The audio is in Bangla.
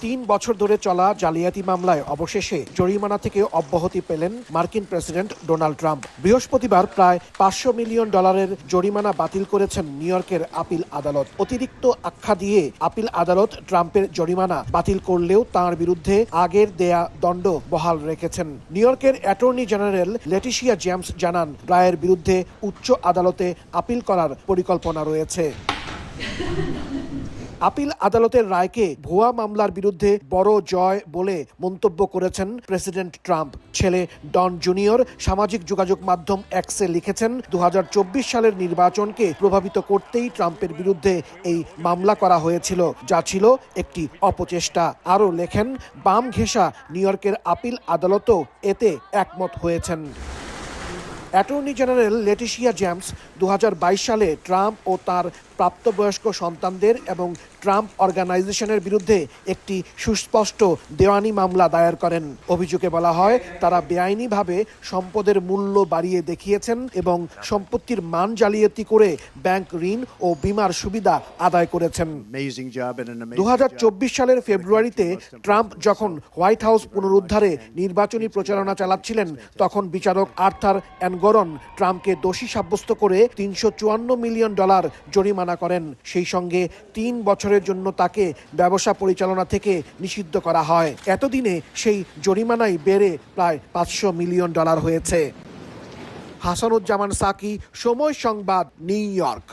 3 বছর ধরে চলা জালিয়াতি মামলায় অবশেষে জরিমানা থেকে অব্যাহতি পেলেন মার্কিন প্রেসিডেন্ট ডোনাল্ড ট্রাম্প। বৃহস্পতিবার প্রায় $500 মিলিয়ন জরিমানা বাতিল করেছেন নিউ ইয়র্কের আপিল আদালত। অতিরিক্ত আখ্যা দিয়ে আপিল আদালত ট্রাম্পের জরিমানা বাতিল করলেও তাঁর বিরুদ্ধে আগের দেয়া দণ্ড বহাল রেখেছেন। নিউ ইয়র্কের অ্যাটর্নি জেনারেল লেটিশিয়া জেমস জানান, রায়ের বিরুদ্ধে উচ্চ আদালতে আপিল করার পরিকল্পনা রয়েছে। আপিল আদালতের রায়কে ভুয়া মামলার বিরুদ্ধে বড় জয় বলে মন্তব্য করেছেন প্রেসিডেন্ট ট্রাম্প। ছেলে ডন জুনিয়র সামাজিক যোগাযোগ মাধ্যম এক্সে লিখেছেন, 2024 সালের নির্বাচনকে প্রভাবিত করতেই ট্রাম্পের বিরুদ্ধে এই মামলা করা হয়েছিল, যা ছিল একটি অপচেষ্টা। আরও লেখেন, বাম ঘেঁষা নিউ ইয়র্কের আপিল আদালতও এতে একমত হয়েছেন। অ্যাটর্নি জেনারেল লেটিশিয়া জেমস 2022 সালে ট্রাম্প ও তার প্রাপ্তবয়স্ক সন্তানদের এবং ট্রাম্প অর্গানাইজেশনের বিরুদ্ধে একটি সুস্পষ্ট দেওয়ানি মামলা দায়ের করেন। অভিযোগে বলা হয়, তারা বেআইনিভাবে সম্পদের মূল্য বাড়িয়ে দেখিয়েছেন এবং সম্পত্তির মান জালিয়াতি করে ব্যাংক ঋণ ও বীমার সুবিধা আদায় করেছেন। 2024 সালের ফেব্রুয়ারিতে ট্রাম্প যখন হোয়াইট হাউস পুনরুদ্ধারে নির্বাচনী প্রচারণা চালাচ্ছিলেন, তখন বিচারক আর্থার অ্যানগরন ট্রাম্পকে দোষী সাব্যস্ত করে $354 মিলিয়ন জরিমানা করেন। সেই সঙ্গে 3 বছরের জন্য তাকে ব্যবসা পরিচালনা থেকে নিষিদ্ধ করা হয়। এতদিনে সেই জরিমানাই বেড়ে প্রায় $500 মিলিয়ন হয়েছে। হাসানুজ্জামান সাকি, সময় সংবাদ, নিউ ইয়র্ক।